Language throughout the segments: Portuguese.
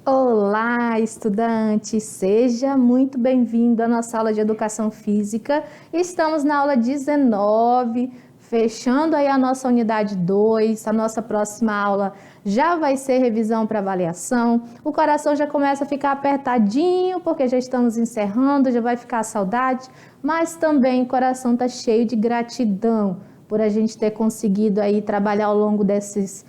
Olá, estudante! Seja muito bem-vindo à nossa aula de Educação Física. Estamos na aula 19, fechando aí a nossa unidade 2. A nossa próxima aula já vai ser revisão para avaliação. O coração já começa a ficar apertadinho, porque já estamos encerrando, já vai ficar a saudade, mas também o coração está cheio de gratidão por a gente ter conseguido aí trabalhar ao longo dessas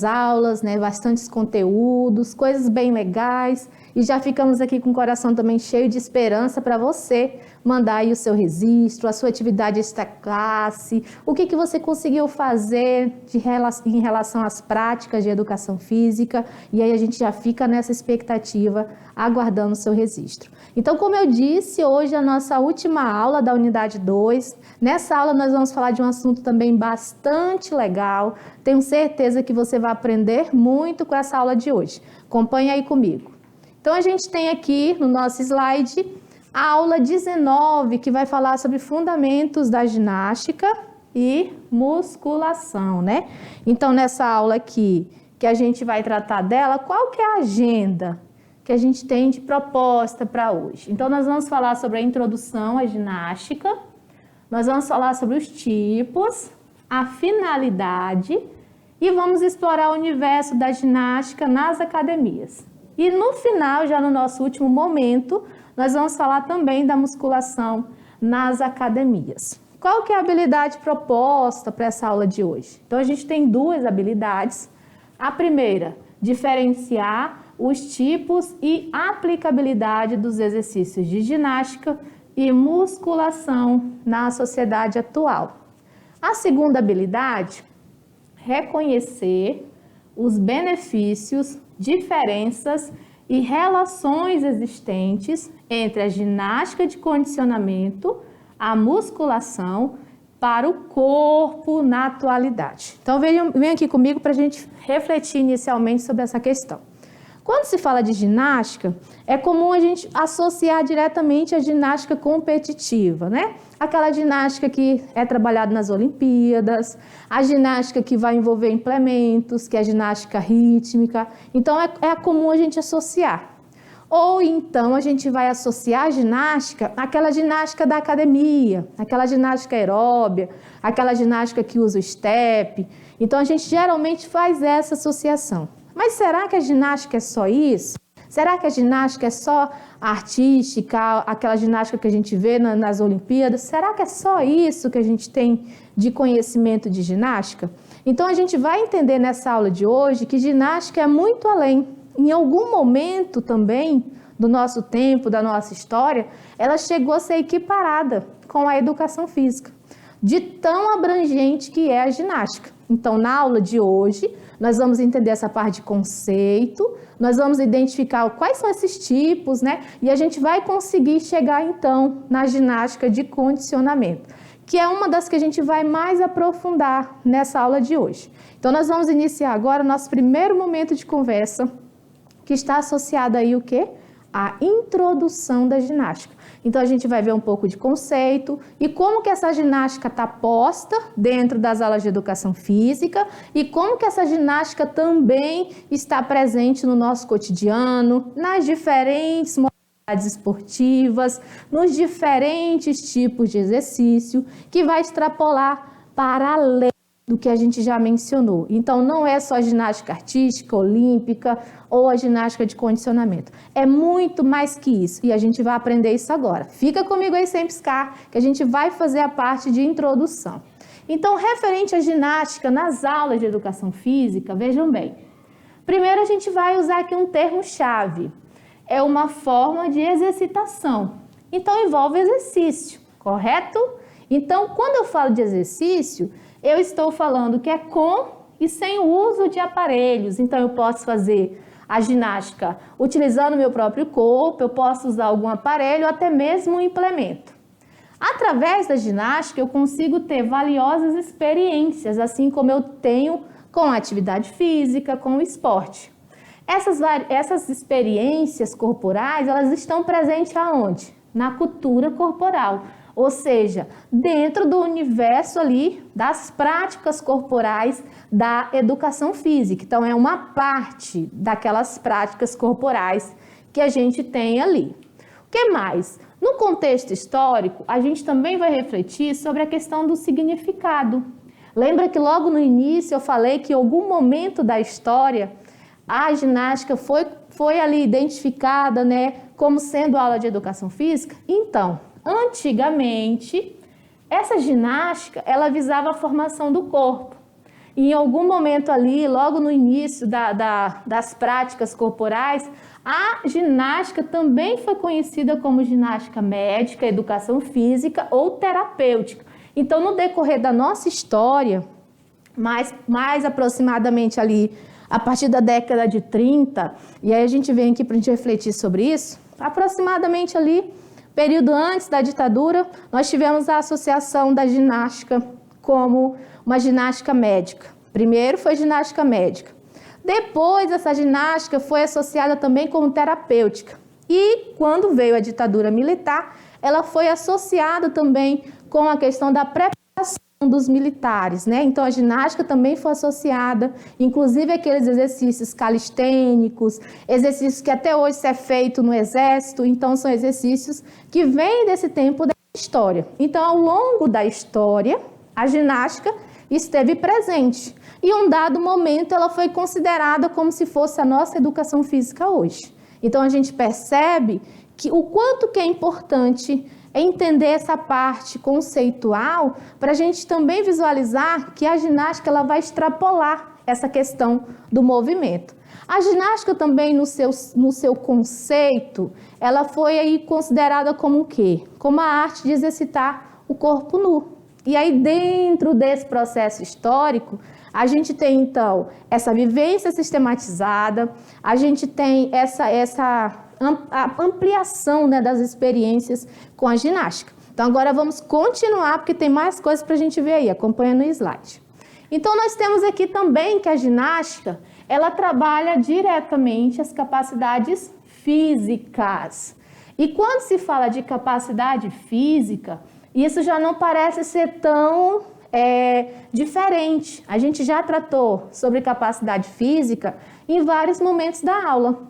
aulas, né? Bastantes conteúdos, coisas bem legais, e já ficamos aqui com o coração também cheio de esperança para você mandar aí o seu registro, a sua atividade extra classe, o que você conseguiu fazer em relação às práticas de educação física, e aí a gente já fica nessa expectativa, aguardando o seu registro. Então, como eu disse, hoje é a nossa última aula da unidade 2. Nessa aula nós vamos falar de um assunto também bastante legal. Tenho certeza que você vai aprender muito com essa aula de hoje. Acompanhe aí comigo. Então, a gente tem aqui no nosso slide a aula 19, que vai falar sobre fundamentos da ginástica e musculação, né? Então, nessa aula aqui, que a gente vai tratar dela, qual que é a agenda que a gente tem de proposta para hoje? Então, nós vamos falar sobre a introdução à ginástica, nós vamos falar sobre os tipos, a finalidade e vamos explorar o universo da ginástica nas academias. E no final, já no nosso último momento, nós vamos falar também da musculação nas academias. Qual que é a habilidade proposta para essa aula de hoje? Então, a gente tem duas habilidades. A primeira, diferenciar os tipos e aplicabilidade dos exercícios de ginástica e musculação na sociedade atual. A segunda habilidade, reconhecer os benefícios, diferenças e relações existentes entre a ginástica de condicionamento, a musculação para o corpo na atualidade. Então, venham aqui comigo para a gente refletir inicialmente sobre essa questão. Quando se fala de ginástica, é comum a gente associar diretamente a ginástica competitiva, né? Aquela ginástica que é trabalhada nas Olimpíadas, a ginástica que vai envolver implementos, que é a ginástica rítmica. Então, é comum a gente associar. Ou então, a gente vai associar a ginástica àquela ginástica da academia, aquela ginástica aeróbia, aquela ginástica que usa o step. Então, a gente geralmente faz essa associação. Mas será que a ginástica é só isso? Será que a ginástica é só artística, aquela ginástica que a gente vê nas Olimpíadas? Será que é só isso que a gente tem de conhecimento de ginástica? Então, a gente vai entender nessa aula de hoje que ginástica é muito além. Em algum momento também do nosso tempo, da nossa história, ela chegou a ser equiparada com a educação física, de tão abrangente que é a ginástica. Então, na aula de hoje, nós vamos entender essa parte de conceito, nós vamos identificar quais são esses tipos, né? E a gente vai conseguir chegar, então, na ginástica de condicionamento, que é uma das que a gente vai mais aprofundar nessa aula de hoje. Então, nós vamos iniciar agora o nosso primeiro momento de conversa, que está associado aí o quê? A introdução da ginástica. Então, a gente vai ver um pouco de conceito e como que essa ginástica está posta dentro das aulas de educação física e como que essa ginástica também está presente no nosso cotidiano, nas diferentes modalidades esportivas, nos diferentes tipos de exercício, que vai extrapolar para além do que a gente já mencionou. Então, não é só a ginástica artística, olímpica ou a ginástica de condicionamento. É muito mais que isso e a gente vai aprender isso agora. Fica comigo aí sem piscar, que a gente vai fazer a parte de introdução. Então, referente à ginástica nas aulas de educação física, vejam bem. Primeiro, a gente vai usar aqui um termo-chave. É uma forma de exercitação. Então, envolve exercício, correto? Então, quando eu falo de exercício, eu estou falando que é com e sem o uso de aparelhos. Então, eu posso fazer a ginástica utilizando o meu próprio corpo, eu posso usar algum aparelho ou até mesmo um implemento. Através da ginástica, eu consigo ter valiosas experiências, assim como eu tenho com a atividade física, com o esporte. Essas experiências corporais, elas estão presentes aonde? Na cultura corporal. ou seja, dentro do universo ali das práticas corporais da educação física. Então, é uma parte daquelas práticas corporais que a gente tem ali. O que mais? No contexto histórico, a gente também vai refletir sobre a questão do significado. Lembra que logo no início eu falei que em algum momento da história a ginástica foi ali identificada, né, como sendo aula de educação física? Então, antigamente, essa ginástica, ela visava a formação do corpo. E em algum momento ali, logo no início das práticas corporais, a ginástica também foi conhecida como ginástica médica, educação física ou terapêutica. Então, no decorrer da nossa história, mais aproximadamente ali, a partir da década de 30, e aí a gente vem aqui para a gente refletir sobre isso, aproximadamente ali, período antes da ditadura, nós tivemos a associação da ginástica como uma ginástica médica. Primeiro foi ginástica médica. Depois, essa ginástica foi associada também como terapêutica. E quando veio a ditadura militar, ela foi associada também com a questão da preparação dos militares, né? Então, a ginástica também foi associada, inclusive aqueles exercícios calistênicos, exercícios que até hoje é feito no exército. Então, são exercícios que vêm desse tempo da história. Então, ao longo da história, a ginástica esteve presente. E em um dado momento ela foi considerada como se fosse a nossa educação física hoje. Então a gente percebe que o quanto que é importante entender essa parte conceitual para a gente também visualizar que a ginástica ela vai extrapolar essa questão do movimento. A ginástica também no seu conceito, ela foi aí considerada como o quê? Como a arte de exercitar o corpo nu. E aí, dentro desse processo histórico, a gente tem, então, essa vivência sistematizada, a gente tem essa ampliação, né, das experiências com a ginástica. Então, agora vamos continuar, porque tem mais coisas para a gente ver aí, acompanha no slide. Então, nós temos aqui também que a ginástica, ela trabalha diretamente as capacidades físicas. E quando se fala de capacidade física, isso já não parece ser tão diferente. A gente já tratou sobre capacidade física em vários momentos da aula.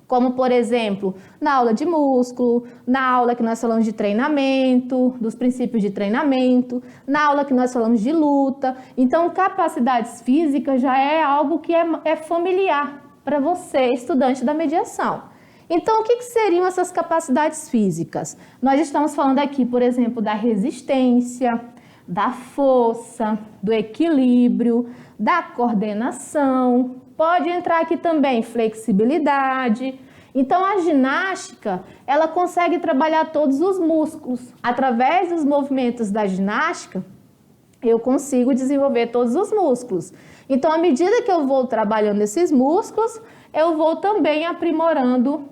Como, por exemplo, na aula de músculo, na aula que nós falamos de treinamento, dos princípios de treinamento, na aula que nós falamos de luta. Então, capacidades físicas já é algo que é familiar para você, estudante da mediação. Então, o que seriam essas capacidades físicas? Nós estamos falando aqui, por exemplo, da resistência, da força, do equilíbrio, da coordenação. Pode entrar aqui também flexibilidade. Então, a ginástica, ela consegue trabalhar todos os músculos. Através dos movimentos da ginástica, eu consigo desenvolver todos os músculos. Então, à medida que eu vou trabalhando esses músculos, eu vou também aprimorando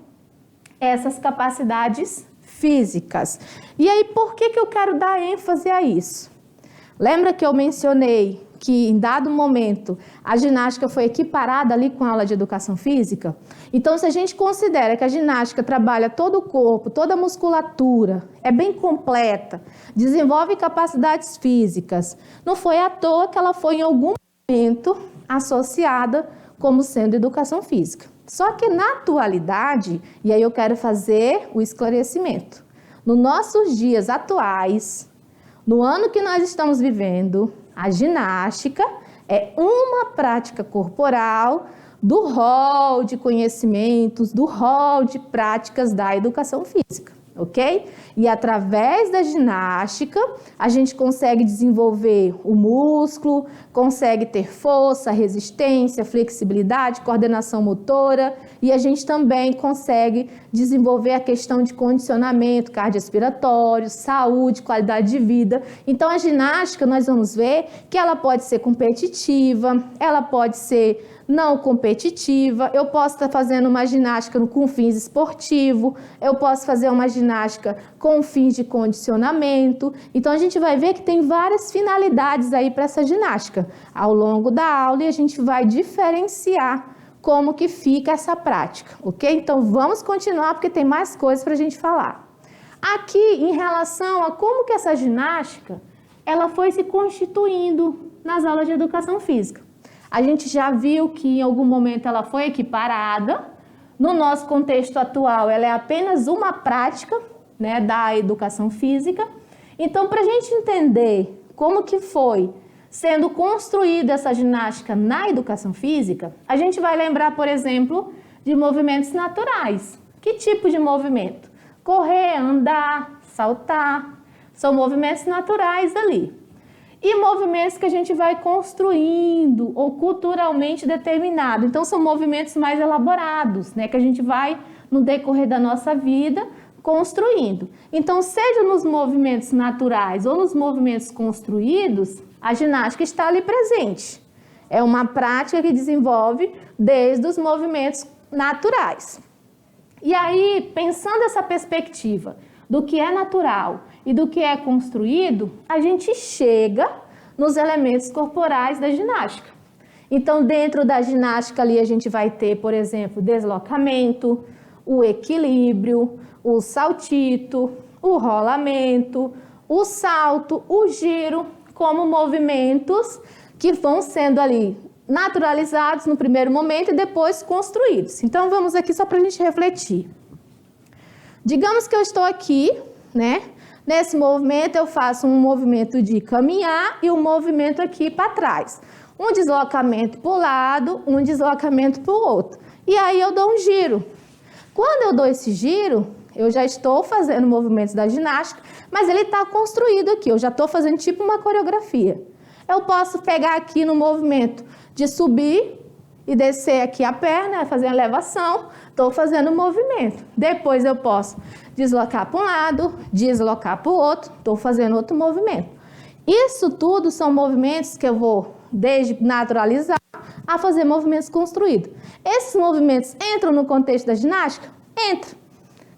essas capacidades físicas. E aí, por que eu quero dar ênfase a isso? Lembra que eu mencionei que em dado momento a ginástica foi equiparada ali com a aula de educação física? Então, se a gente considera que a ginástica trabalha todo o corpo, toda a musculatura, é bem completa, desenvolve capacidades físicas, não foi à toa que ela foi em algum momento associada como sendo educação física. Só que na atualidade, e aí eu quero fazer o esclarecimento, nos nossos dias atuais, no ano que nós estamos vivendo, a ginástica é uma prática corporal do rol de conhecimentos, do rol de práticas da educação física, ok? E através da ginástica, a gente consegue desenvolver o músculo, consegue ter força, resistência, flexibilidade, coordenação motora, e a gente também consegue desenvolver a questão de condicionamento cardiorrespiratório, saúde, qualidade de vida. Então, a ginástica, nós vamos ver que ela pode ser competitiva, ela pode ser não competitiva, eu posso estar fazendo uma ginástica com fins esportivos, eu posso fazer uma ginástica com fins de condicionamento. Então, a gente vai ver que tem várias finalidades aí para essa ginástica ao longo da aula e a gente vai diferenciar como que fica essa prática, ok? Então, vamos continuar porque tem mais coisas para a gente falar. Aqui, em relação a como que essa ginástica, ela foi se constituindo nas aulas de educação física. A gente já viu que em algum momento ela foi equiparada. No nosso contexto atual, ela é apenas uma prática, né, da educação física. Então, para a gente entender como que foi sendo construída essa ginástica na educação física, a gente vai lembrar, por exemplo, de movimentos naturais. Que tipo de movimento? Correr, andar, saltar, são movimentos naturais ali. E movimentos que a gente vai construindo ou culturalmente determinado. Então, são movimentos mais elaborados, né, que a gente vai, no decorrer da nossa vida, construindo. Então, seja nos movimentos naturais ou nos movimentos construídos, a ginástica está ali presente. É uma prática que desenvolve desde os movimentos naturais. E aí, pensando essa perspectiva do que é natural e do que é construído, a gente chega nos elementos corporais da ginástica. Então, dentro da ginástica ali, a gente vai ter, por exemplo, deslocamento, o equilíbrio, o saltito, o rolamento, o salto, o giro, como movimentos que vão sendo ali naturalizados no primeiro momento e depois construídos. Então, vamos aqui só para a gente refletir. Digamos que eu estou aqui, né? Nesse movimento, eu faço um movimento de caminhar e um movimento aqui para trás. Um deslocamento para o lado, um deslocamento para o outro. E aí eu dou um giro. Quando eu dou esse giro, eu já estou fazendo movimentos da ginástica, mas ele está construído aqui. Eu já estou fazendo tipo uma coreografia. Eu posso pegar aqui no movimento de subir e descer aqui a perna, fazer a elevação, estou fazendo um movimento. Depois eu posso deslocar para um lado, deslocar para o outro, estou fazendo outro movimento. Isso tudo são movimentos que eu vou desde naturalizar a fazer movimentos construídos. Esses movimentos entram no contexto da ginástica? Entram.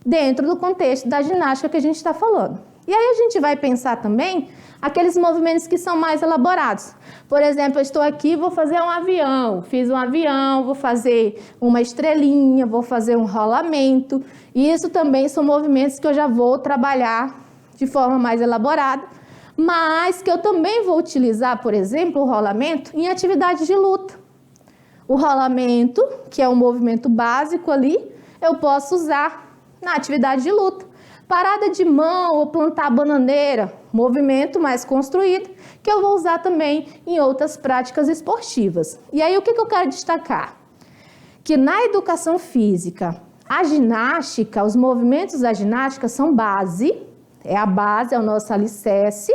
Dentro do contexto da ginástica que a gente está falando. E aí a gente vai pensar também aqueles movimentos que são mais elaborados. Por exemplo, eu estou aqui, vou fazer um avião. Fiz um avião, vou fazer uma estrelinha, vou fazer um rolamento. E isso também são movimentos que eu já vou trabalhar de forma mais elaborada, mas que eu também vou utilizar, por exemplo, o rolamento em atividades de luta. O rolamento, que é um movimento básico ali, eu posso usar na atividade de luta. Parada de mão ou plantar bananeira, movimento mais construído, que eu vou usar também em outras práticas esportivas. E aí o que eu quero destacar? Que na educação física, a ginástica, os movimentos da ginástica são base, é a base, é o nosso alicerce,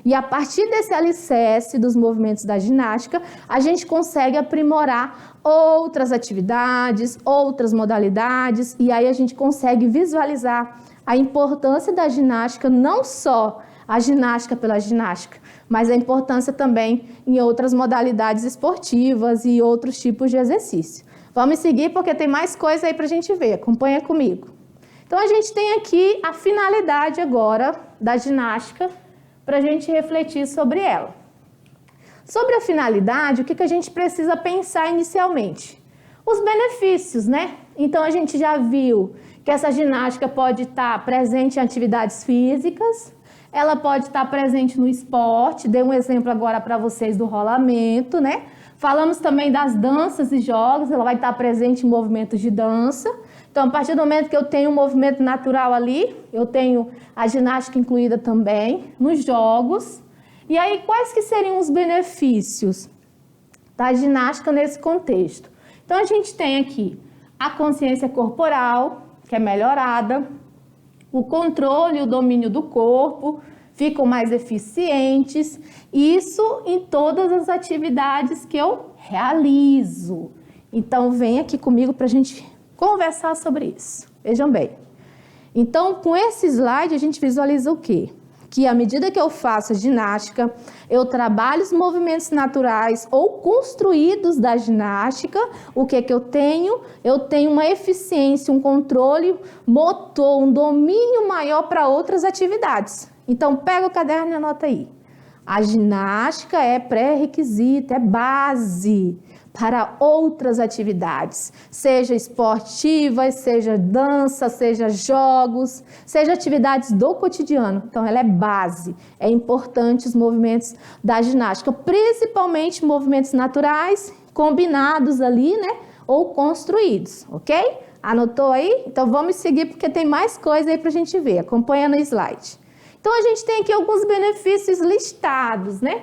e a partir desse alicerce dos movimentos da ginástica, a gente consegue aprimorar outras atividades, outras modalidades, e aí a gente consegue visualizar a importância da ginástica, não só a ginástica pela ginástica, mas a importância também em outras modalidades esportivas e outros tipos de exercício. Vamos seguir porque tem mais coisa aí para a gente ver, acompanha comigo. Então a gente tem aqui a finalidade agora da ginástica para a gente refletir sobre ela. Sobre a finalidade, o que a gente precisa pensar inicialmente? Os benefícios, né? Então a gente já viu que essa ginástica pode estar presente em atividades físicas, ela pode estar presente no esporte, dei um exemplo agora para vocês do rolamento, né? Falamos também das danças e jogos, ela vai estar presente em movimentos de dança. Então, a partir do momento que eu tenho um movimento natural ali, eu tenho a ginástica incluída também nos jogos. E aí, quais que seriam os benefícios da ginástica nesse contexto? Então, a gente tem aqui a consciência corporal, que é melhorada, o controle e o domínio do corpo ficam mais eficientes, isso em todas as atividades que eu realizo. Então, vem aqui comigo para a gente conversar sobre isso. Vejam bem. Então, com esse slide, a gente visualiza o quê? Que à medida que eu faço a ginástica, eu trabalho os movimentos naturais ou construídos da ginástica. O que é que eu tenho? Eu tenho uma eficiência, um controle motor, um domínio maior para outras atividades. Então, pega o caderno e anota aí. A ginástica é pré-requisito, é base para outras atividades, seja esportivas, seja dança, seja jogos, seja atividades do cotidiano. Então, ela é base, é importante os movimentos da ginástica, principalmente movimentos naturais, combinados ali, né, ou construídos, ok? Anotou aí? Então, vamos seguir porque tem mais coisa aí para a gente ver. Acompanha no slide. Então, a gente tem aqui alguns benefícios listados, né?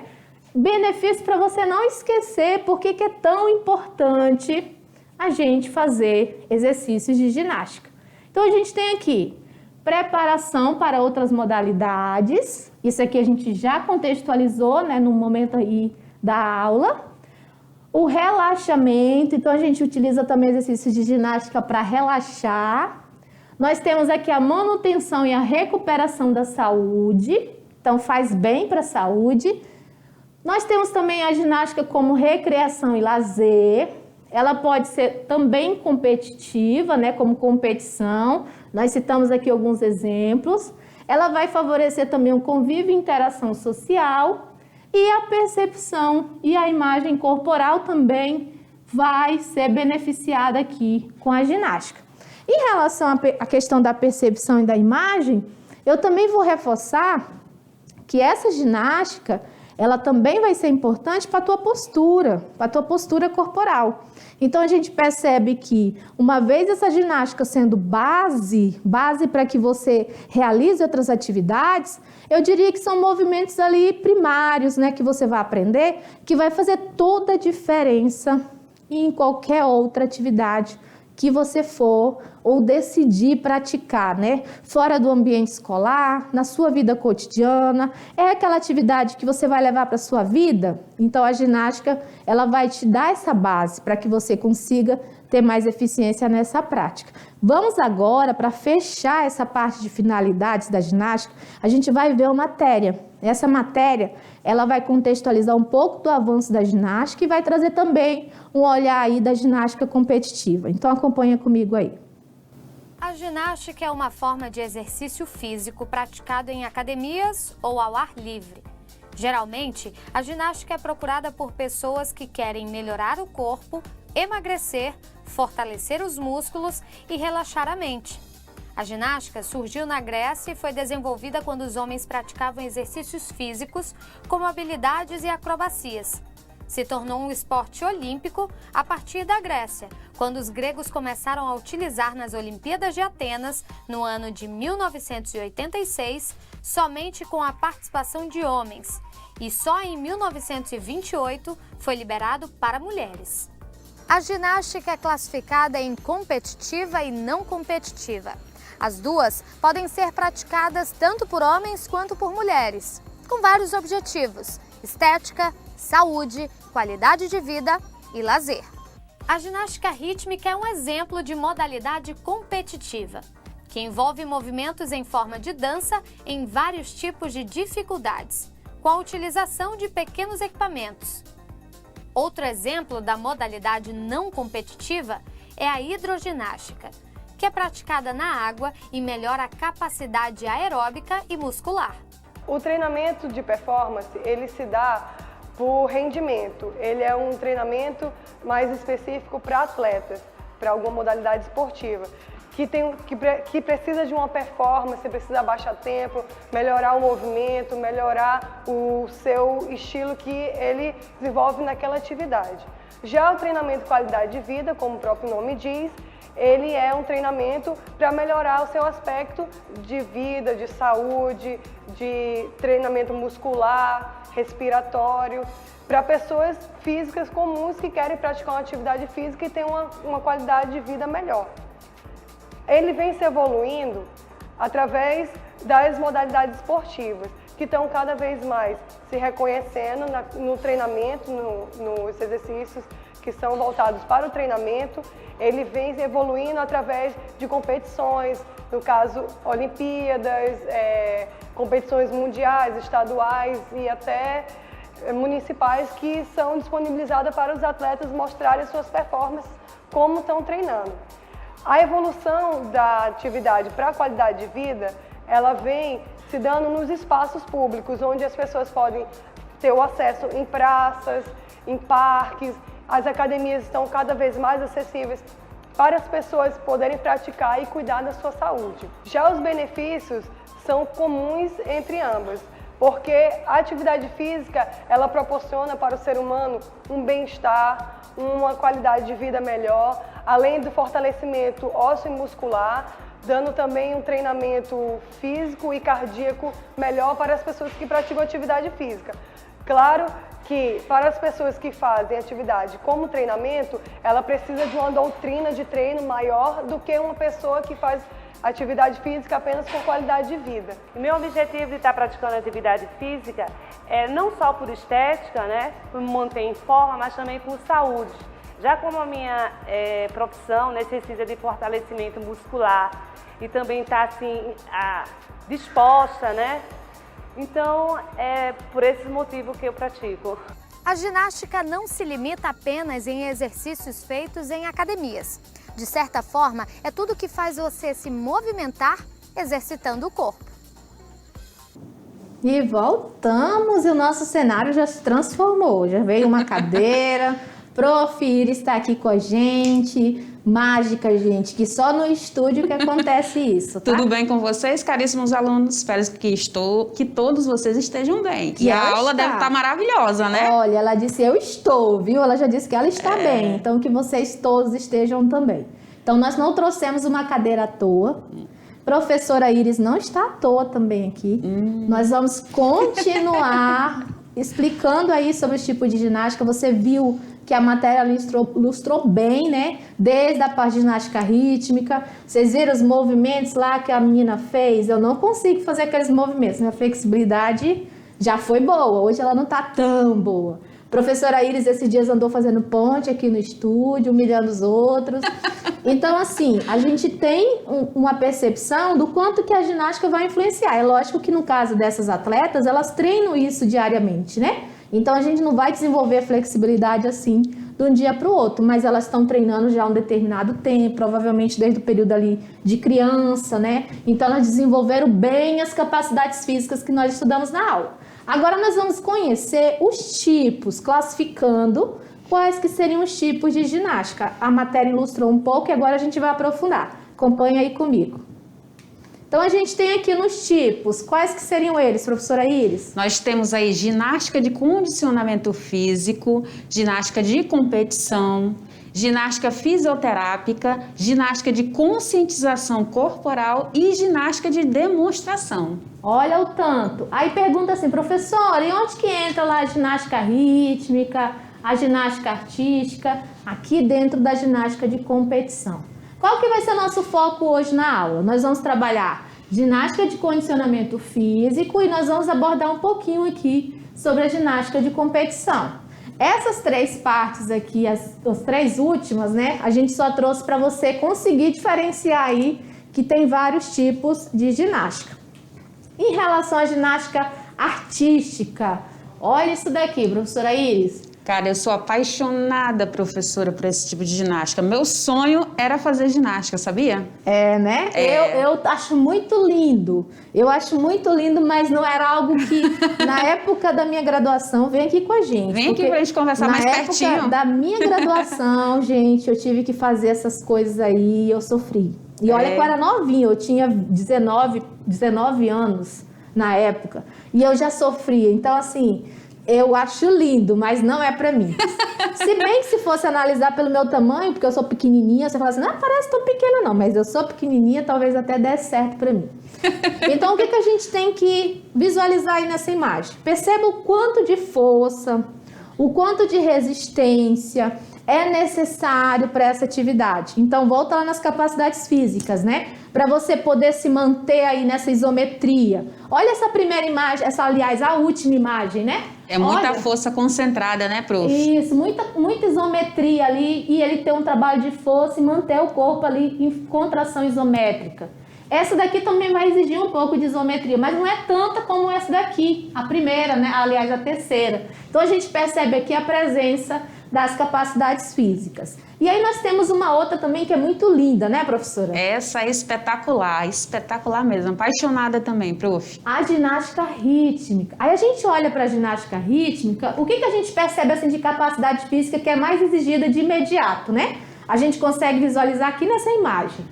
Benefício para você não esquecer por que é tão importante a gente fazer exercícios de ginástica. Então, a gente tem aqui preparação para outras modalidades. Isso aqui a gente já contextualizou, né, no momento aí da aula. O relaxamento, então a gente utiliza também exercícios de ginástica para relaxar. Nós temos aqui a manutenção e a recuperação da saúde, então faz bem para a saúde. Nós temos também a ginástica como recreação e lazer. Ela pode ser também competitiva, né, como competição. Nós citamos aqui alguns exemplos. Ela vai favorecer também o convívio e interação social. E a percepção e a imagem corporal também vai ser beneficiada aqui com a ginástica. Em relação à questão da percepção e da imagem, eu também vou reforçar que essa ginástica ela também vai ser importante para a tua postura corporal. Então, a gente percebe que, uma vez essa ginástica sendo base para que você realize outras atividades, eu diria que são movimentos ali primários, né, que você vai aprender, que vai fazer toda a diferença em qualquer outra atividade que você for ou decidir praticar, né? Fora do ambiente escolar, na sua vida cotidiana, é aquela atividade que você vai levar para a sua vida. Então, a ginástica, ela vai te dar essa base para que você consiga ter mais eficiência nessa prática. Vamos agora, para fechar essa parte de finalidades da ginástica, a gente vai ver uma matéria. Essa matéria, ela vai contextualizar um pouco do avanço da ginástica e vai trazer também um olhar aí da ginástica competitiva. Então, acompanha comigo aí. A ginástica é uma forma de exercício físico praticado em academias ou ao ar livre. Geralmente, a ginástica é procurada por pessoas que querem melhorar o corpo, emagrecer, fortalecer os músculos e relaxar a mente. A ginástica surgiu na Grécia e foi desenvolvida quando os homens praticavam exercícios físicos, como habilidades e acrobacias. Se tornou um esporte olímpico a partir da Grécia, quando os gregos começaram a utilizar nas Olimpíadas de Atenas, no ano de 1986, somente com a participação de homens, e só em 1928 foi liberado para mulheres. A ginástica é classificada em competitiva e não competitiva. As duas podem ser praticadas tanto por homens quanto por mulheres, com vários objetivos: estética, saúde, qualidade de vida e lazer. A ginástica rítmica é um exemplo de modalidade competitiva, que envolve movimentos em forma de dança em vários tipos de dificuldades, com a utilização de pequenos equipamentos. Outro exemplo da modalidade não competitiva é a hidroginástica, que é praticada na água e melhora a capacidade aeróbica e muscular. O treinamento de performance, ele se dá por rendimento. Ele é um treinamento mais específico para atletas, para alguma modalidade esportiva, que precisa de uma performance, precisa baixar tempo, melhorar o movimento, melhorar o seu estilo que ele desenvolve naquela atividade. Já o treinamento qualidade de vida, como o próprio nome diz, ele é um treinamento para melhorar o seu aspecto de vida, de saúde, de treinamento muscular, respiratório, para pessoas físicas comuns que querem praticar uma atividade física e ter uma qualidade de vida melhor. Ele vem se evoluindo através das modalidades esportivas, que estão cada vez mais se reconhecendo no treinamento, nos exercícios que são voltados para o treinamento. Ele vem evoluindo através de competições, no caso, Olimpíadas, competições mundiais, estaduais e até municipais, que são disponibilizadas para os atletas mostrarem suas performances, como estão treinando. A evolução da atividade para a qualidade de vida, ela vem se dando nos espaços públicos, onde as pessoas podem ter o acesso em praças, em parques, as academias estão cada vez mais acessíveis para as pessoas poderem praticar e cuidar da sua saúde. Já os benefícios são comuns entre ambas, porque a atividade física, ela proporciona para o ser humano um bem-estar, uma qualidade de vida melhor, além do fortalecimento ósseo e muscular, dando também um treinamento físico e cardíaco melhor para as pessoas que praticam atividade física. Claro que para as pessoas que fazem atividade como treinamento, ela precisa de uma doutrina de treino maior do que uma pessoa que faz atividade física apenas com qualidade de vida. O meu objetivo de estar praticando atividade física é não só por estética, né, por me manter em forma, mas também por saúde. Já como a minha profissão necessita de fortalecimento muscular e também estar assim, disposta, né? Então, é por esse motivo que eu pratico. A ginástica não se limita apenas em exercícios feitos em academias. De certa forma, é tudo que faz você se movimentar exercitando o corpo. E voltamos, e o nosso cenário já se transformou. Já veio uma cadeira, Prof. Iris está aqui com a gente. Mágica, gente, que só no estúdio que acontece isso, tá? Tudo bem com vocês, caríssimos alunos? Espero que todos vocês estejam bem. E a aula deve estar maravilhosa, né? Olha, ela disse eu estou, viu? Ela já disse que ela está bem, então que vocês todos estejam também. Então nós não trouxemos uma cadeira à toa. Professora Iris não está à toa também aqui. Nós vamos continuar explicando aí sobre os tipos de ginástica. Você viu que a matéria ilustrou bem, né? Desde a parte de ginástica rítmica. Vocês viram os movimentos lá que a menina fez? Eu não consigo fazer aqueles movimentos. Minha flexibilidade já foi boa. Hoje ela não tá tão boa. Professora Iris, esses dias andou fazendo ponte aqui no estúdio, humilhando os outros. Então, assim, a gente tem uma percepção do quanto que a ginástica vai influenciar. É lógico que no caso dessas atletas, elas treinam isso diariamente, né? Então, a gente não vai desenvolver flexibilidade assim de um dia para o outro, mas elas estão treinando já há um determinado tempo, provavelmente desde o período ali de criança, né? Então, elas desenvolveram bem as capacidades físicas que nós estudamos na aula. Agora, nós vamos conhecer os tipos, classificando quais que seriam os tipos de ginástica. A matéria ilustrou um pouco e agora a gente vai aprofundar. Acompanha aí comigo. Então, a gente tem aqui nos tipos, quais que seriam eles, professora Iris? Nós temos aí ginástica de condicionamento físico, ginástica de competição, ginástica fisioterápica, ginástica de conscientização corporal e ginástica de demonstração. Olha o tanto. Aí pergunta assim, professora, e onde que entra lá a ginástica rítmica, a ginástica artística, aqui dentro da ginástica de competição? Qual que vai ser o nosso foco hoje na aula? Nós vamos trabalhar ginástica de condicionamento físico e nós vamos abordar um pouquinho aqui sobre a ginástica de competição. Essas três partes aqui, as três últimas, né? A gente só trouxe para você conseguir diferenciar aí que tem vários tipos de ginástica. Em relação à ginástica artística, olha isso daqui, professora Iris. Cara, eu sou apaixonada, professora, por esse tipo de ginástica. Meu sonho era fazer ginástica, sabia? É, né? Eu acho muito lindo. Eu acho muito lindo, mas não era algo que, na época da minha graduação, vem aqui com a gente. Vem aqui pra gente conversar mais pertinho. Na época da minha graduação, gente, eu tive que fazer essas coisas aí e eu sofri. E olha que eu era novinha, eu tinha 19 anos na época. E eu já sofria. Então, assim, eu acho lindo, mas não é pra mim. Se bem que se fosse analisar pelo meu tamanho, porque eu sou pequenininha, você fala assim, não, parece tão pequena não, mas eu sou pequenininha, talvez até desse certo pra mim. Então, o que a gente tem que visualizar aí nessa imagem? Perceba o quanto de força, o quanto de resistência é necessário para essa atividade. Então, volta lá nas capacidades físicas, né? Para você poder se manter aí nessa isometria. Olha essa primeira imagem, aliás, a última imagem, né? É muita força concentrada, né, prof? Isso, muita isometria ali, e ele tem um trabalho de força e manter o corpo ali em contração isométrica. Essa daqui também vai exigir um pouco de isometria, mas não é tanta como essa daqui, a primeira, né? Aliás, a terceira. Então, a gente percebe aqui a presença das capacidades físicas. E aí nós temos uma outra também que é muito linda, né, professora? Essa é espetacular mesmo, apaixonada também, prof. A ginástica rítmica. Aí a gente olha para a ginástica rítmica, o que a gente percebe assim de capacidade física que é mais exigida de imediato, né? A gente consegue visualizar aqui nessa imagem.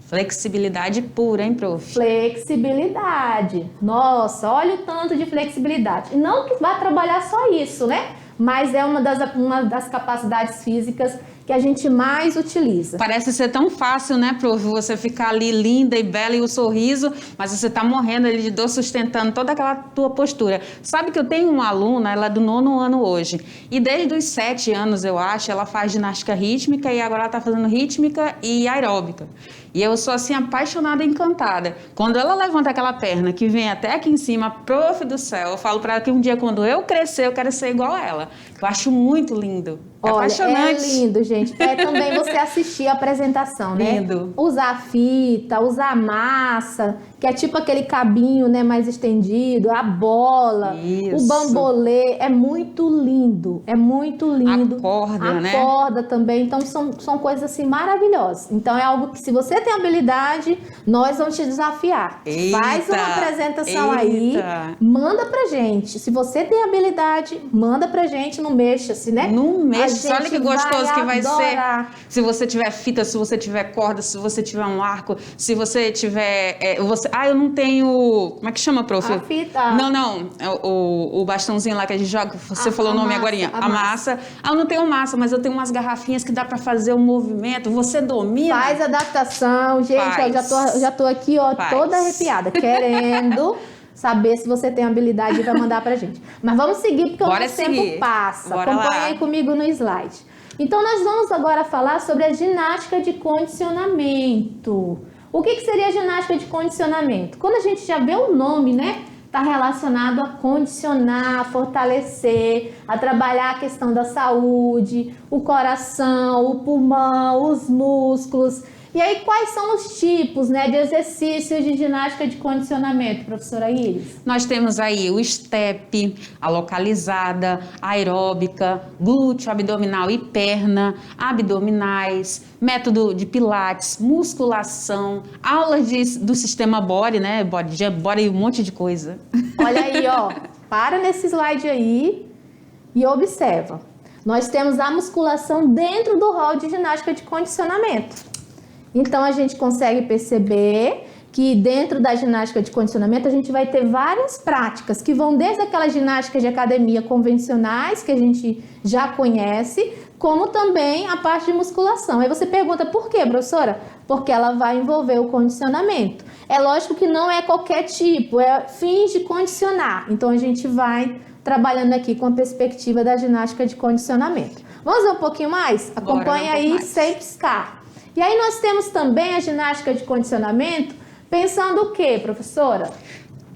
Flexibilidade pura, hein, prof? Flexibilidade. Nossa, olha o tanto de flexibilidade. Não que vá trabalhar só isso, né? Mas é uma das capacidades físicas que a gente mais utiliza. Parece ser tão fácil, né, prof? Você ficar ali linda e bela e o sorriso, mas você tá morrendo ali de dor sustentando toda aquela tua postura. Sabe que eu tenho uma aluna, ela é do 9º ano hoje, e desde os 7 anos, eu acho, ela faz ginástica rítmica e agora ela tá fazendo rítmica e aeróbica. E eu sou assim apaixonada e encantada. Quando ela levanta aquela perna que vem até aqui em cima, prof do céu, eu falo para ela que um dia quando eu crescer, eu quero ser igual a ela. Eu acho muito lindo. É Olha, apaixonante. é lindo, gente. É também você assistir a apresentação, né? Lindo. Usar fita, usar massa, que é tipo aquele cabinho, né, mais estendido, a bola, Isso. o bambolê. É muito lindo, é muito lindo. A corda, né? A corda também. Então, são coisas assim maravilhosas. Então, é algo que se você tem habilidade, nós vamos te desafiar. Eita, Faz uma apresentação aí, manda pra gente. Se você tem habilidade, manda pra gente, não mexa-se, né? Não mexa, A olha gente que gostoso que vai adorar. ser. Se você tiver fita, se você tiver corda, se você tiver um arco, se você tiver... eu não tenho... Como é que chama, prof? A fita. Não. O bastãozinho lá que a gente joga, você falou o nome agorinha. A massa. Eu não tenho massa, mas eu tenho umas garrafinhas que dá pra fazer o movimento. Você domina? Faz adaptação. Gente, ó, já tô aqui, ó, toda arrepiada, querendo... saber se você tem habilidade e vai mandar pra gente. Mas vamos seguir, porque o nosso tempo passa. Bora Acompanha lá. aí comigo no slide. Então, nós vamos agora falar sobre a ginástica de condicionamento. O que seria a ginástica de condicionamento? Quando a gente já vê o nome, né? Está relacionado a condicionar, a fortalecer, a trabalhar a questão da saúde, o coração, o pulmão, os músculos. E aí, quais são os tipos, né, de exercícios de ginástica de condicionamento, professora Iris? Nós temos aí o step, a localizada, a aeróbica, glúteo, abdominal e perna, abdominais, método de pilates, musculação, aulas do sistema body, né, body e um monte de coisa. Olha aí, ó, para nesse slide aí e observa. Nós temos a musculação dentro do rol de ginástica de condicionamento. Então, a gente consegue perceber que dentro da ginástica de condicionamento a gente vai ter várias práticas que vão desde aquelas ginásticas de academia convencionais que a gente já conhece, como também a parte de musculação. Aí você pergunta por quê, professora? Porque ela vai envolver o condicionamento. É lógico que não é qualquer tipo, é fins de condicionar. Então, a gente vai trabalhando aqui com a perspectiva da ginástica de condicionamento. Vamos ver um pouquinho mais? Acompanha aí sem piscar. E aí nós temos também a ginástica de condicionamento, pensando o quê, professora?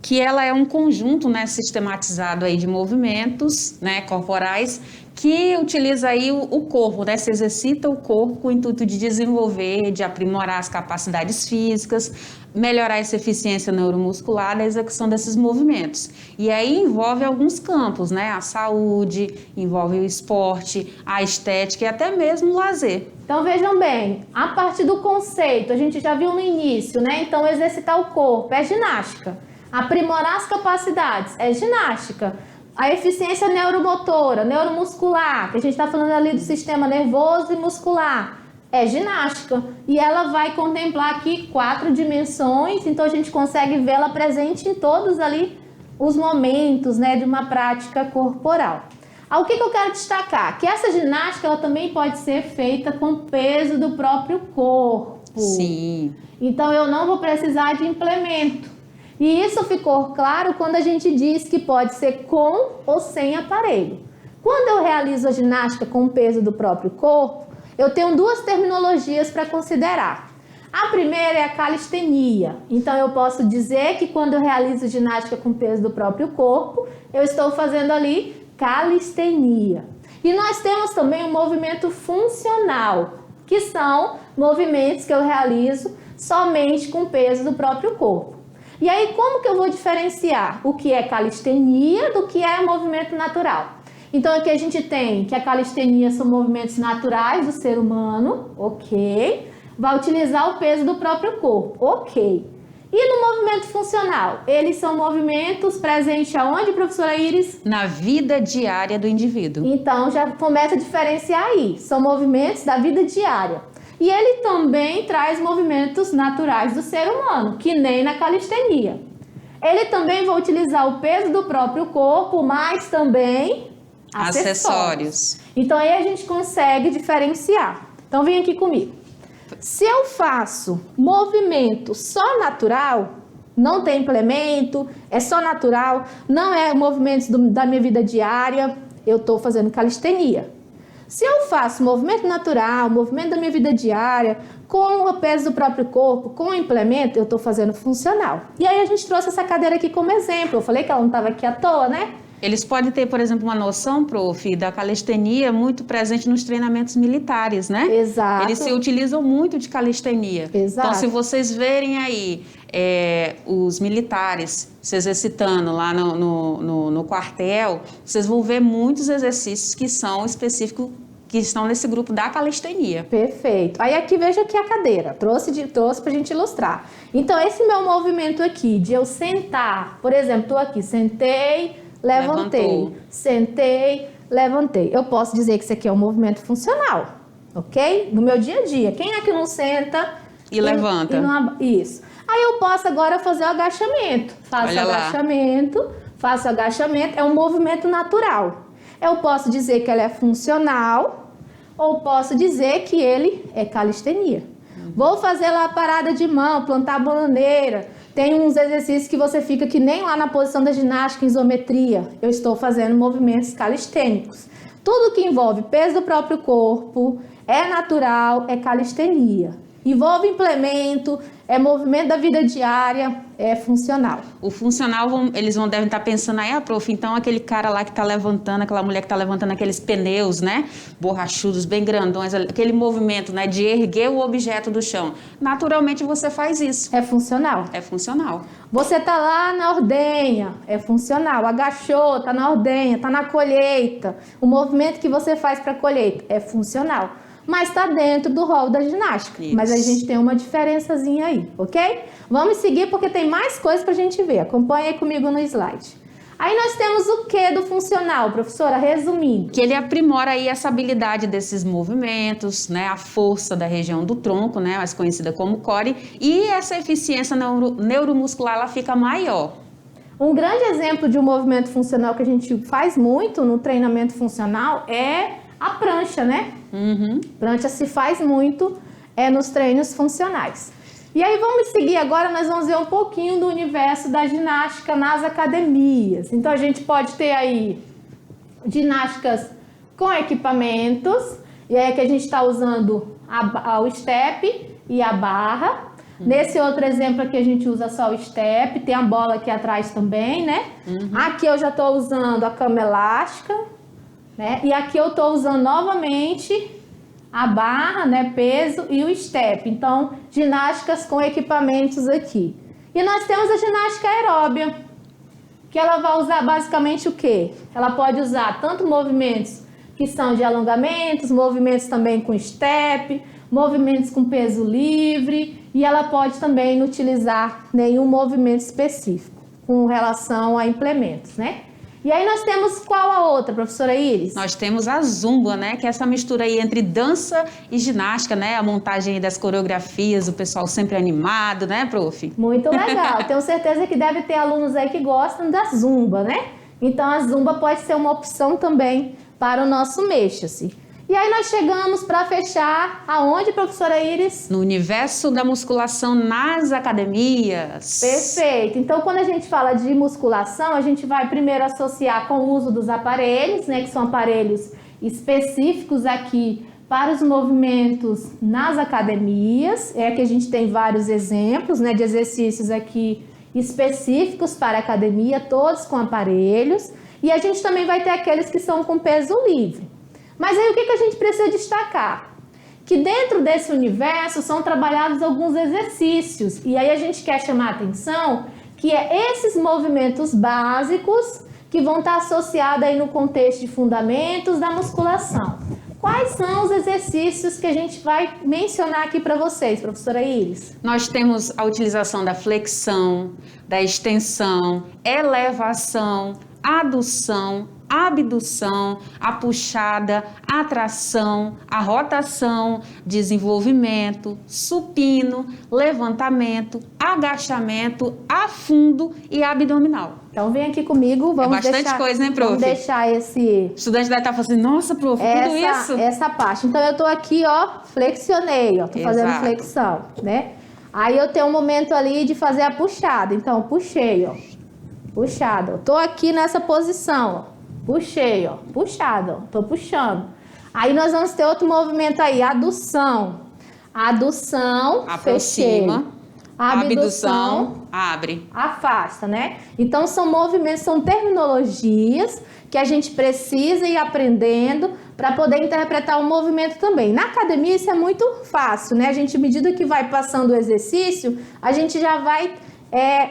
Que ela é um conjunto, né, sistematizado aí de movimentos, né, corporais, que utiliza aí o corpo, né, se exercita o corpo com o intuito de desenvolver, de aprimorar as capacidades físicas, melhorar essa eficiência neuromuscular da execução desses movimentos. E aí envolve alguns campos, né, a saúde, envolve o esporte, a estética e até mesmo o lazer. Então vejam bem, a partir do conceito, a gente já viu no início, né, então exercitar o corpo é ginástica, aprimorar as capacidades é ginástica. A eficiência neuromotora, neuromuscular, que a gente está falando ali do sistema nervoso e muscular, é ginástica. E ela vai contemplar aqui 4 dimensões, então a gente consegue vê-la presente em todos ali os momentos, né, de uma prática corporal. O que eu quero destacar? Que essa ginástica ela também pode ser feita com peso do próprio corpo. Sim. Então eu não vou precisar de implemento. E isso ficou claro quando a gente diz que pode ser com ou sem aparelho. Quando eu realizo a ginástica com o peso do próprio corpo, eu tenho 2 terminologias para considerar. A primeira é a calistenia. Então eu posso dizer que quando eu realizo ginástica com o peso do próprio corpo, eu estou fazendo ali calistenia. E nós temos também o movimento funcional, que são movimentos que eu realizo somente com o peso do próprio corpo. E aí, como que eu vou diferenciar o que é calistenia do que é movimento natural? Então aqui a gente tem que a calistenia são movimentos naturais do ser humano, ok. Vai utilizar o peso do próprio corpo, ok. E no movimento funcional? Eles são movimentos presentes aonde, professora Iris? Na vida diária do indivíduo. Então já começa a diferenciar aí. São movimentos da vida diária. E ele também traz movimentos naturais do ser humano, que nem na calistenia. Ele também vai utilizar o peso do próprio corpo, mas também acessórios. Então aí a gente consegue diferenciar. Então vem aqui comigo. Se eu faço movimento só natural, não tem implemento, é só natural, não é movimentos da minha vida diária, eu estou fazendo calistenia. Se eu faço movimento natural, movimento da minha vida diária, com o peso do próprio corpo, com o implemento, eu estou fazendo funcional. E aí a gente trouxe essa cadeira aqui como exemplo. Eu falei que ela não estava aqui à toa, né? Eles podem ter, por exemplo, uma noção, prof, da calistenia muito presente nos treinamentos militares, né? Exato. Eles se utilizam muito de calistenia. Exato. Então, se vocês verem aí os militares se exercitando lá no quartel, vocês vão ver muitos exercícios que são específicos, que estão nesse grupo da calistenia. Perfeito. Aí aqui veja aqui a cadeira, trouxe pra gente ilustrar. Então esse meu movimento aqui de eu sentar, por exemplo, tô aqui, sentei, levantei, Levantou. sentei, levantei. Eu posso dizer que isso aqui é um movimento funcional, ok? No meu dia a dia. Quem é que não senta E levanta. Isso. Aí eu posso agora fazer o agachamento. Faço agachamento, é um movimento natural. Eu posso dizer que ele é funcional ou posso dizer que ele é calistenia. Vou fazer lá a parada de mão, plantar a bananeira. Tem uns exercícios que você fica que nem lá na posição da ginástica, isometria. Eu estou fazendo movimentos calistênicos. Tudo que envolve peso do próprio corpo, é natural, é calistenia. Envolve implemento, é movimento da vida diária, é funcional. O funcional, eles devem estar pensando aí, prof, então aquele cara lá que está levantando, aquela mulher que está levantando aqueles pneus, né, borrachudos, bem grandões, aquele movimento, né, de erguer o objeto do chão. Naturalmente você faz isso. É funcional. É funcional. Você tá lá na ordenha, é funcional. Agachou, tá na ordenha, tá na colheita. O movimento que você faz para a colheita é funcional. Mas está dentro do rol da ginástica. Isso. Mas a gente tem uma diferençazinha aí, ok? Vamos seguir porque tem mais coisas para a gente ver. Acompanha aí comigo no slide. Aí nós temos o que do funcional, professora? Resumindo. Que ele aprimora aí essa habilidade desses movimentos, né, a força da região do tronco, né, mais conhecida como core, e essa eficiência neuromuscular ela fica maior. Um grande exemplo de um movimento funcional que a gente faz muito no treinamento funcional é a prancha, né? Prancha se faz muito nos treinos funcionais. E aí vamos seguir agora, nós vamos ver um pouquinho do universo da ginástica nas academias. Então a gente pode ter aí ginásticas com equipamentos, e aí que a gente está usando o step e a barra. Nesse outro exemplo aqui a gente usa só o step, tem a bola aqui atrás também, né? Aqui eu já estou usando a cama elástica, né? E aqui eu estou usando novamente a barra, né, peso e o step. Então, ginásticas com equipamentos aqui. E nós temos a ginástica aeróbia, que ela vai usar basicamente o quê? Ela pode usar tanto movimentos que são de alongamentos, movimentos também com step, movimentos com peso livre, e ela pode também não utilizar nenhum movimento específico com relação a implementos, né? E aí nós temos qual a outra, professora Iris? Nós temos a zumba, né, que é essa mistura aí entre dança e ginástica, né, a montagem aí das coreografias, o pessoal sempre animado, né, prof? Muito legal, tenho certeza que deve ter alunos aí que gostam da zumba, né? Então a zumba pode ser uma opção também para o nosso mexa-se. E aí nós chegamos para fechar aonde, professora Iris? No universo da musculação nas academias. Perfeito. Então, quando a gente fala de musculação, a gente vai primeiro associar com o uso dos aparelhos, né, que são aparelhos específicos aqui para os movimentos nas academias. É que a gente tem vários exemplos, né, de exercícios aqui específicos para a academia, todos com aparelhos. E a gente também vai ter aqueles que são com peso livre. Mas aí o que a gente precisa destacar? Que dentro desse universo são trabalhados alguns exercícios. E aí a gente quer chamar a atenção que é esses movimentos básicos que vão estar associadas aí no contexto de fundamentos da musculação. Quais são os exercícios que a gente vai mencionar aqui para vocês, professora Iris? Nós temos a utilização da flexão, da extensão, elevação, adução, abdução, a puxada, a tração, a rotação, desenvolvimento, supino, levantamento, agachamento, afundo e abdominal. Então vem aqui comigo, vamos bastante deixar, coisa, né, prof? Vamos deixar esse... O estudante deve estar falando assim, nossa, prof, tudo isso? Essa parte. Então eu tô aqui, ó, flexionei, ó, tô fazendo Exato. flexão, né? Aí eu tenho um momento ali de fazer a puxada, então puxei, ó, puxada. Eu tô aqui nessa posição, ó. Puxei, ó, puxada, ó, tô puxando. Aí nós vamos ter outro movimento aí, adução. Adução, fechei. Aproxima, abdução, abre. Afasta, né? Então são movimentos, são terminologias que a gente precisa ir aprendendo para poder interpretar o movimento também. Na academia isso é muito fácil, né? A gente, à medida que vai passando o exercício, a gente já vai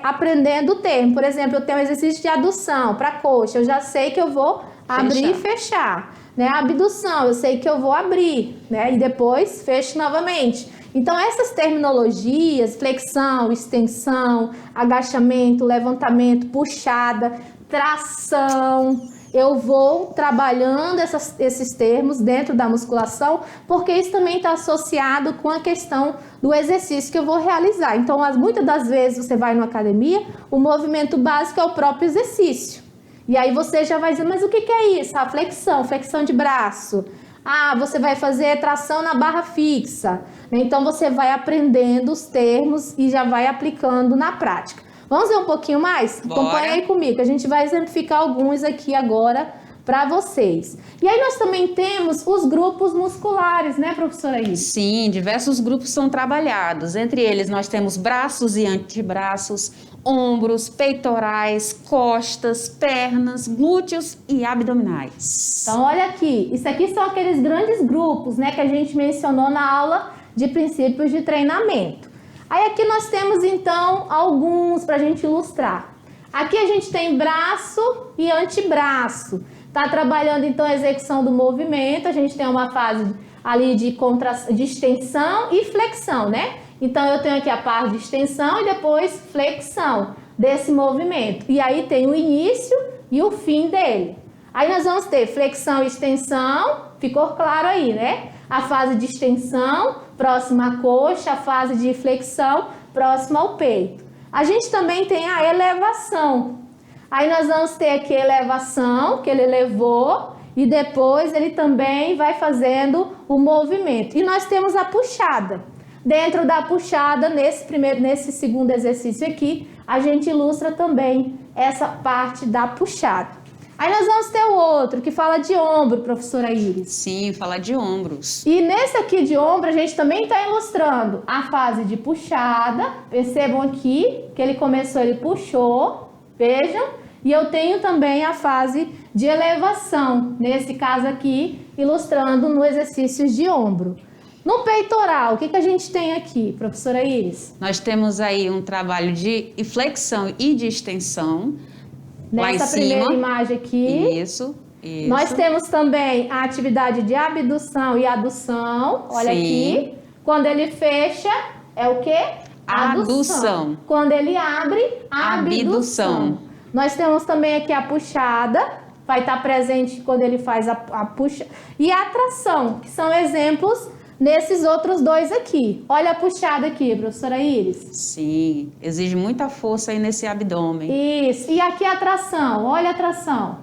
aprendendo o termo. Por exemplo, eu tenho um exercício de adução para coxa, eu já sei que eu vou abrir e fechar, né? Abdução, eu sei que eu vou abrir, né? E depois fecho novamente. Então essas terminologias, flexão, extensão, agachamento, levantamento, puxada, tração, eu vou trabalhando esses termos dentro da musculação, porque isso também está associado com a questão do exercício que eu vou realizar. Então, muitas das vezes você vai numa academia, o movimento básico é o próprio exercício. E aí você já vai dizer, mas o que é isso? A flexão de braço. Ah, você vai fazer tração na barra fixa. Então, você vai aprendendo os termos e já vai aplicando na prática. Vamos ver um pouquinho mais? Bora. Acompanha aí comigo, a gente vai exemplificar alguns aqui agora para vocês. E aí nós também temos os grupos musculares, né, professora Iris? Sim, diversos grupos são trabalhados. Entre eles nós temos braços e antebraços, ombros, peitorais, costas, pernas, glúteos e abdominais. Então olha aqui, isso aqui são aqueles grandes grupos, né, que a gente mencionou na aula de princípios de treinamento. Aí aqui nós temos então alguns para a gente ilustrar. Aqui a gente tem braço e antebraço. Tá trabalhando então a execução do movimento. A gente tem uma fase ali de extensão e flexão, né? Então eu tenho aqui a parte de extensão e depois flexão desse movimento. E aí tem o início e o fim dele. Aí nós vamos ter flexão e extensão, ficou claro aí, né? A fase de extensão, próxima à coxa, a fase de flexão, próxima ao peito. A gente também tem a elevação. Aí nós vamos ter aqui a elevação, que ele elevou, e depois ele também vai fazendo o movimento. E nós temos a puxada. Dentro da puxada, nesse segundo exercício aqui, a gente ilustra também essa parte da puxada. Aí nós vamos ter o outro, que fala de ombro, professora Iris. Sim, fala de ombros. E nesse aqui de ombro, a gente também está ilustrando a fase de puxada. Percebam aqui que ele começou, ele puxou, vejam. E eu tenho também a fase de elevação, nesse caso aqui, ilustrando no exercício de ombro. No peitoral, o que a gente tem aqui, professora Iris? Nós temos aí um trabalho de flexão e de extensão. Nessa primeira imagem aqui. Isso. Nós temos também a atividade de abdução e adução. Olha aqui. Quando ele fecha, é o quê? Adução. Quando ele abre, abdução. Nós temos também aqui a puxada. Vai estar presente quando ele faz a puxa. E a tração, que são exemplos nesses outros dois aqui. Olha a puxada aqui, professora Iris. Sim, exige muita força aí nesse abdômen. Isso. E aqui a tração, olha a tração.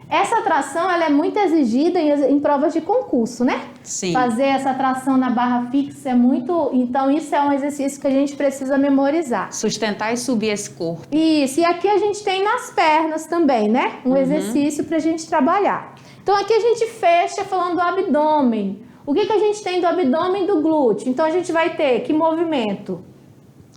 Essa tração, ela é muito exigida em provas de concurso, né? Sim. Fazer essa tração na barra fixa é muito... Então, isso é um exercício que a gente precisa memorizar. Sustentar e subir esse corpo. Isso. E aqui a gente tem nas pernas também, né? Um exercício para a gente trabalhar. Então, aqui a gente fecha falando do abdômen. O que a gente tem do abdômen e do glúteo? Então, a gente vai ter que movimento?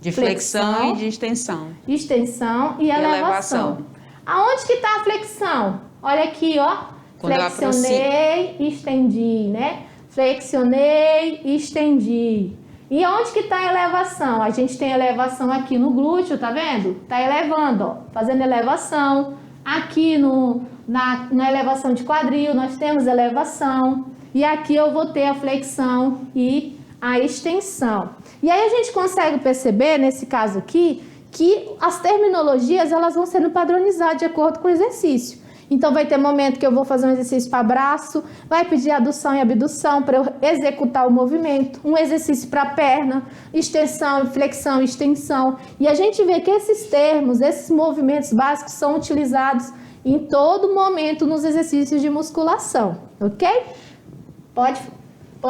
De flexão e de extensão. Extensão e elevação. Aonde que está a flexão? Olha aqui, ó. Quando flexionei, estendi, né? Flexionei, estendi. E onde que está a elevação? A gente tem elevação aqui no glúteo, tá vendo? Tá elevando, ó. Fazendo elevação, Aqui na elevação de quadril, nós temos elevação. E aqui eu vou ter a flexão e a extensão. E aí a gente consegue perceber, nesse caso aqui, que as terminologias elas vão sendo padronizadas de acordo com o exercício. Então vai ter momento que eu vou fazer um exercício para braço, vai pedir adução e abdução para eu executar o movimento, um exercício para perna, extensão, flexão, extensão. E a gente vê que esses termos, esses movimentos básicos são utilizados em todo momento nos exercícios de musculação, ok? Pode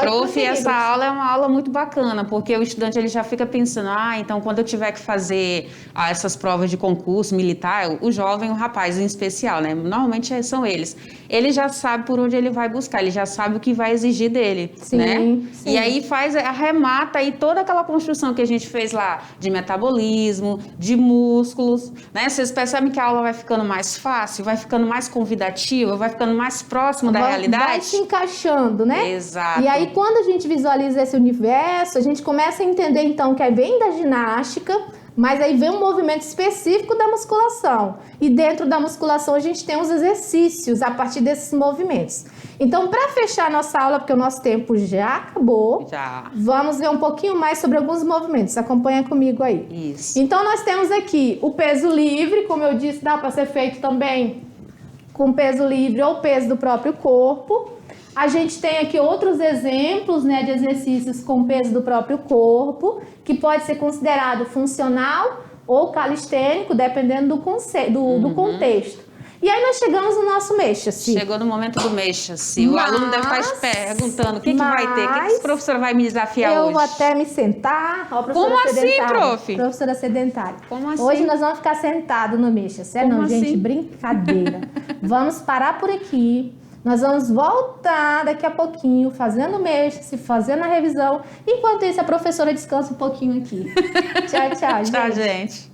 Prof, essa aula é uma aula muito bacana, porque o estudante ele já fica pensando, então quando eu tiver que fazer essas provas de concurso militar, o jovem, o rapaz em especial, né? Normalmente são eles. Ele já sabe por onde ele vai buscar, ele já sabe o que vai exigir dele, sim, né? Sim. E aí arremata aí toda aquela construção que a gente fez lá de metabolismo, de músculos, né? Vocês percebem que a aula vai ficando mais fácil, vai ficando mais convidativa, vai ficando mais próximo da realidade? Vai se encaixando, né? Exato. E aí, quando a gente visualiza esse universo, a gente começa a entender, então, que aí vem da ginástica, mas aí vem um movimento específico da musculação. E dentro da musculação, a gente tem os exercícios a partir desses movimentos. Então, para fechar a nossa aula, porque o nosso tempo já acabou, vamos ver um pouquinho mais sobre alguns movimentos. Acompanha comigo aí. Isso. Então, nós temos aqui o peso livre, como eu disse, dá para ser feito também com peso livre ou peso do próprio corpo. A gente tem aqui outros exemplos, né, de exercícios com peso do próprio corpo, que pode ser considerado funcional ou calistênico, dependendo do contexto. E aí nós chegamos no nosso mexa-se. Chegou no momento do mexa-se. O aluno deve estar perguntando o que vai ter, o que a professora vai me desafiar hoje? Eu vou até me sentar. Ó, como assim, prof? Professora sedentária. Como assim? Hoje nós vamos ficar sentados no mexa-se. Não, assim? gente, brincadeira. Vamos parar por aqui. Nós vamos voltar daqui a pouquinho, fazendo o mexa-se, fazendo a revisão. Enquanto isso, a professora descansa um pouquinho aqui. Tchau, tchau, gente. Tchau, gente.